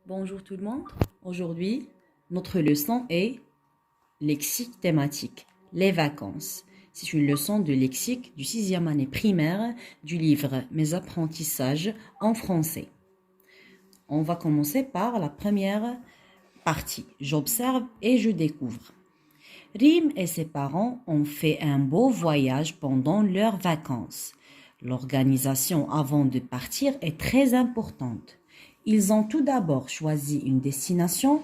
Bonjour tout le monde. Aujourd'hui, notre leçon est lexique thématique, les vacances. C'est une leçon de lexique du 6e année primaire du livre Mes apprentissages en français. On va commencer par la première partie. J'observe et je découvre. Rim et ses parents ont fait un beau voyage pendant leurs vacances. L'organisation avant de partir est très importante. Ils ont tout d'abord choisi une destination,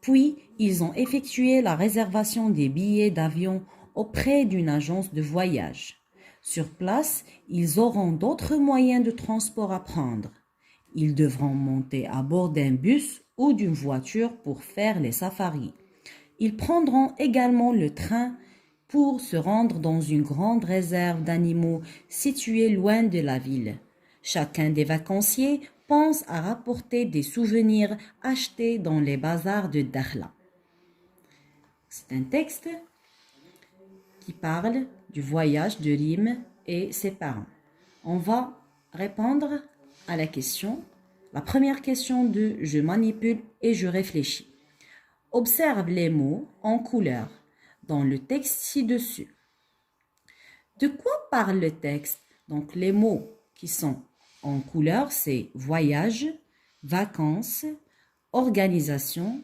puis ils ont effectué la réservation des billets d'avion auprès d'une agence de voyage. Sur place, ils auront d'autres moyens de transport à prendre. Ils devront monter à bord d'un bus ou d'une voiture pour faire les safaris. Ils prendront également le train pour se rendre dans une grande réserve d'animaux située loin de la ville. Chacun des vacanciers pense à rapporter des souvenirs achetés dans les bazars de Dakhla. C'est un texte qui parle du voyage de Rim et ses parents. On va répondre à la question. La première question de je manipule et je réfléchis. Observe les mots en couleur dans le texte ci-dessus. De quoi parle le texte? Donc les mots qui sont en couleur, c'est voyage, vacances, organisation,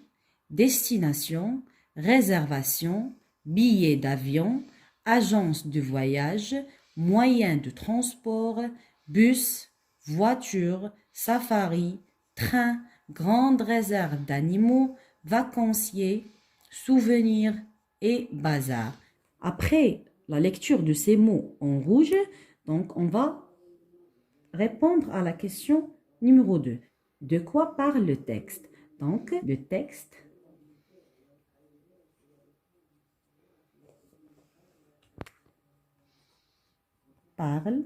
destination, réservation, billet d'avion, agence de voyage, moyen de transport, bus, voiture, safari, train, grande réserve d'animaux, vacanciers, souvenirs et bazar. Après la lecture de ces mots en rouge, donc on va répondre à la question numéro 2. De quoi parle le texte? Donc, le texte parle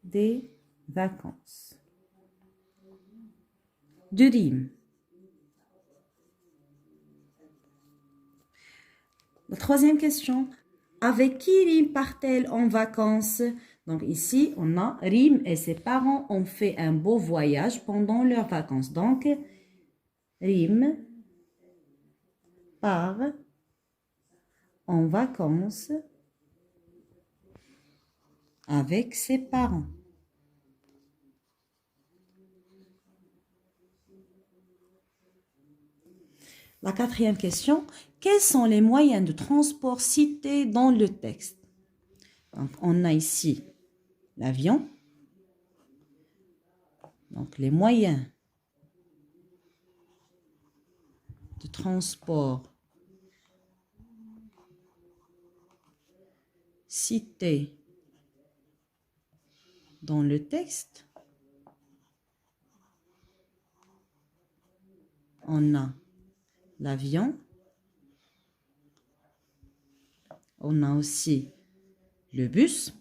des vacances. De Rim. La troisième question. Avec qui Rim part-elle en vacances? Donc ici, on a Rim et ses parents ont fait un beau voyage pendant leurs vacances. Donc, Rim part en vacances avec ses parents. La quatrième question, quels sont les moyens de transport cités dans le texte? Donc, on a ici l'avion. Donc, les moyens de transport cités dans le texte, on a l'avion, on a aussi le bus,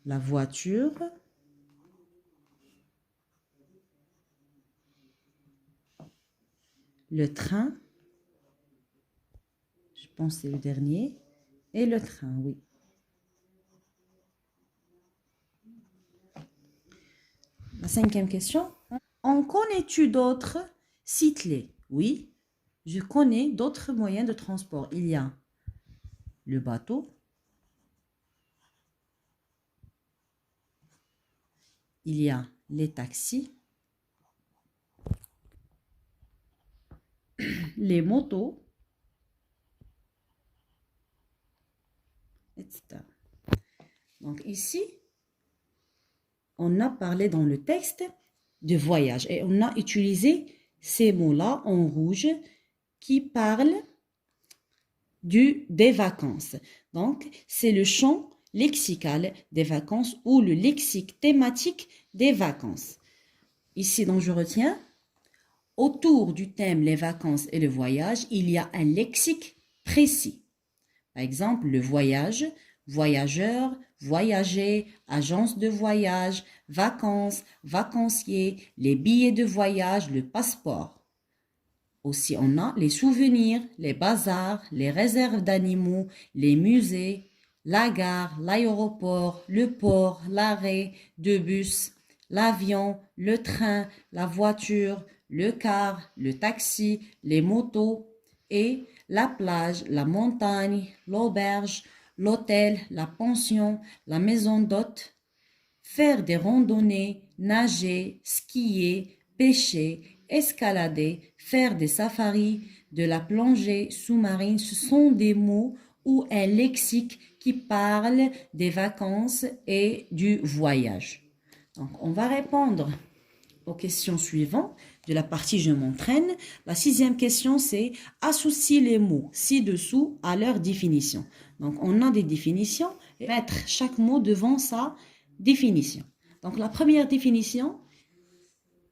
la voiture, le train, je pense que c'est le dernier, et le train, oui. La cinquième question, en connais-tu d'autres? Cite-les. Oui, je connais d'autres moyens de transport. Il y a le bateau, il y a les taxis, les motos, etc. Donc ici, on a parlé dans le texte de voyage et on a utilisé ces mots-là en rouge qui parlent des vacances. Donc, c'est le champ lexical des vacances ou le lexique thématique des vacances. Ici, donc, je retiens, autour du thème les vacances et le voyage, il y a un lexique précis. Par exemple, le voyage, voyageur, voyager, agence de voyage, vacances, vacancier, les billets de voyage, le passeport. Aussi, on a les souvenirs, les bazars, les réserves d'animaux, les musées, la gare, l'aéroport, le port, l'arrêt de bus, l'avion, le train, la voiture, le car, le taxi, les motos et la plage, la montagne, l'auberge, l'hôtel, la pension, la maison d'hôte, faire des randonnées, nager, skier, pêcher, escalader, faire des safaris, de la plongée sous-marine, ce sont des mots ou un lexique qui parle des vacances et du voyage. Donc, on va répondre aux questions suivantes de la partie Je m'entraîne. La 6e question, c'est associe les mots ci-dessous à leur définition. Donc, on a des définitions et mettre chaque mot devant sa définition. Donc, la première définition,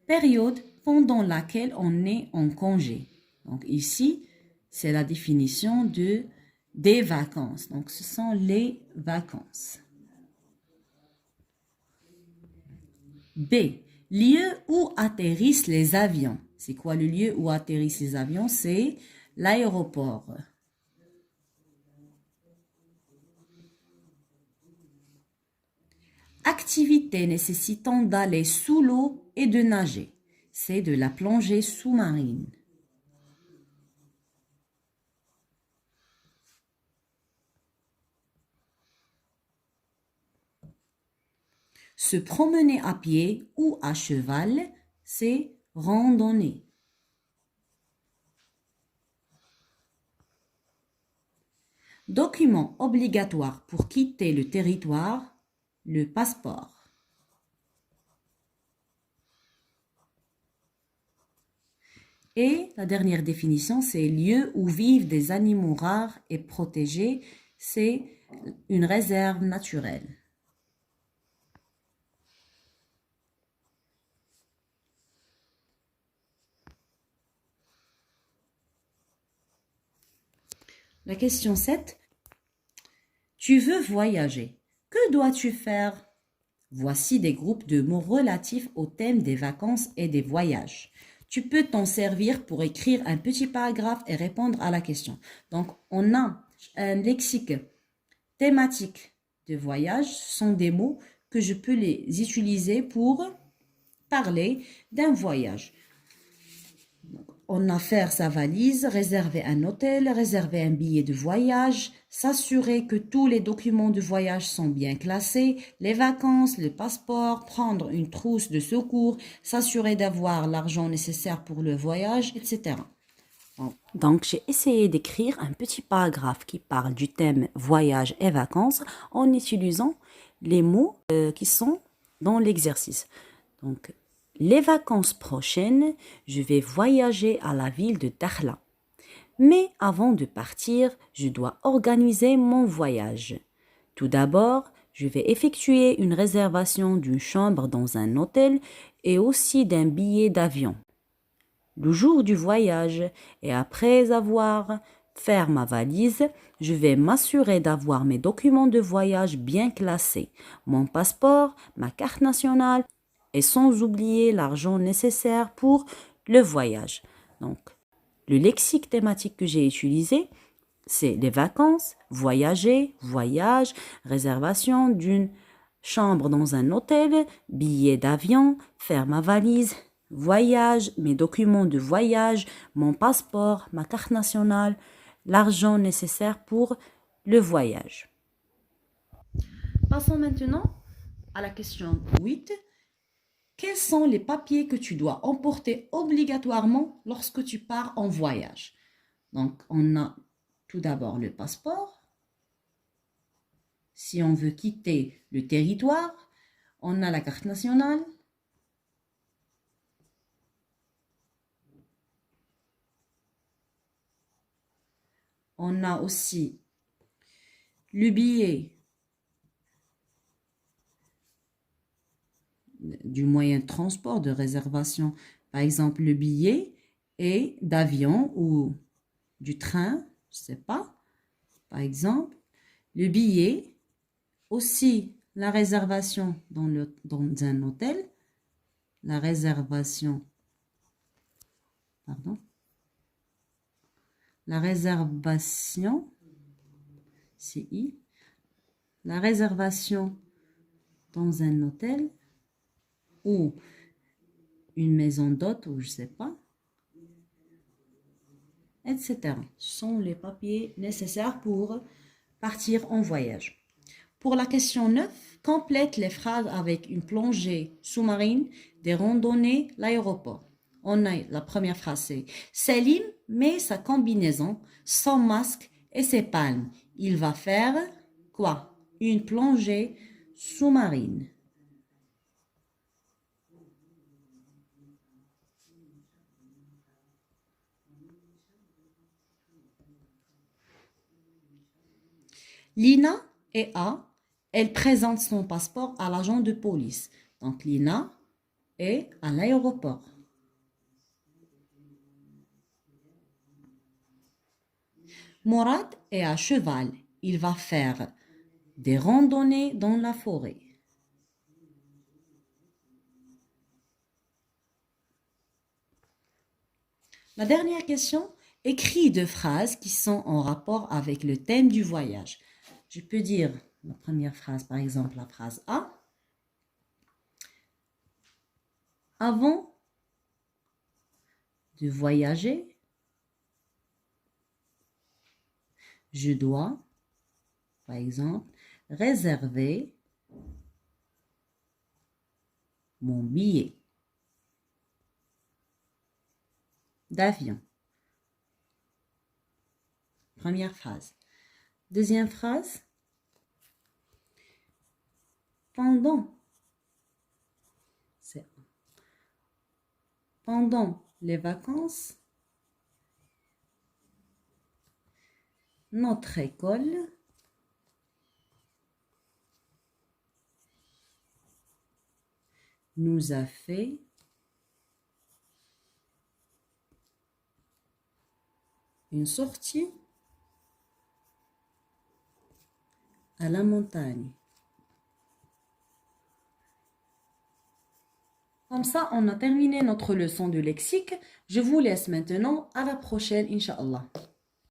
période pendant laquelle on est en congé. Donc, ici, c'est la définition des vacances. Donc, ce sont les vacances. B. Lieu où atterrissent les avions. C'est quoi le lieu où atterrissent les avions? C'est l'aéroport. Activité nécessitant d'aller sous l'eau et de nager. C'est de la plongée sous-marine. Se promener à pied ou à cheval, c'est randonnée. Document obligatoire pour quitter le territoire, le passeport. Et la dernière définition, c'est lieu où vivent des animaux rares et protégés, c'est une réserve naturelle. La question 7. Tu veux voyager. Que dois-tu faire? Voici des groupes de mots relatifs au thème des vacances et des voyages. Tu peux t'en servir pour écrire un petit paragraphe et répondre à la question. Donc, on a un lexique thématique de voyage. Ce sont des mots que je peux les utiliser pour parler d'un voyage. On a faire sa valise, réserver un hôtel, réserver un billet de voyage, s'assurer que tous les documents de voyage sont bien classés, les vacances, le passeport, prendre une trousse de secours, s'assurer d'avoir l'argent nécessaire pour le voyage, etc. Donc, j'ai essayé d'écrire un petit paragraphe qui parle du thème voyage et vacances en utilisant les mots qui sont dans l'exercice. Donc, les vacances prochaines, je vais voyager à la ville de Dakhla. Mais avant de partir, je dois organiser mon voyage. Tout d'abord, je vais effectuer une réservation d'une chambre dans un hôtel et aussi d'un billet d'avion. Le jour du voyage et après avoir fait ma valise, je vais m'assurer d'avoir mes documents de voyage bien classés, mon passeport, ma carte nationale, et sans oublier l'argent nécessaire pour le voyage. Donc, le lexique thématique que j'ai utilisé, c'est les vacances, voyager, voyage, réservation d'une chambre dans un hôtel, billet d'avion, faire ma valise, voyage, mes documents de voyage, mon passeport, ma carte nationale, l'argent nécessaire pour le voyage. Passons maintenant à la question 8. Quels sont les papiers que tu dois emporter obligatoirement lorsque tu pars en voyage? Donc, on a tout d'abord le passeport. Si on veut quitter le territoire, on a la carte nationale. On a aussi le billet du moyen de transport, de réservation. Par exemple, le billet est d'avion ou du train, je ne sais pas. Par exemple, le billet, aussi la réservation dans un hôtel, la réservation, CI, la réservation dans un hôtel ou une maison d'hôte ou je sais pas, etc. Ce sont les papiers nécessaires pour partir en voyage. Pour la question 9, complète les phrases avec une plongée sous-marine, des randonnées, l'aéroport. On a la première phrase, c'est Selim met sa combinaison, son masque et ses palmes. Il va faire quoi? Une plongée sous-marine. Lina est elle présente son passeport à l'agent de police. Donc Lina est à l'aéroport. Mourad est à cheval. Il va faire des randonnées dans la forêt. La dernière question, écris deux phrases qui sont en rapport avec le thème du voyage. Je peux dire la première phrase, par exemple la phrase A. Avant de voyager, je dois, par exemple, réserver mon billet d'avion. Première phrase. Deuxième phrase. Pendant les vacances, notre école nous a fait une sortie à la montagne. Comme ça, on a terminé notre leçon de lexique. Je vous laisse maintenant. À la prochaine, Inch'Allah.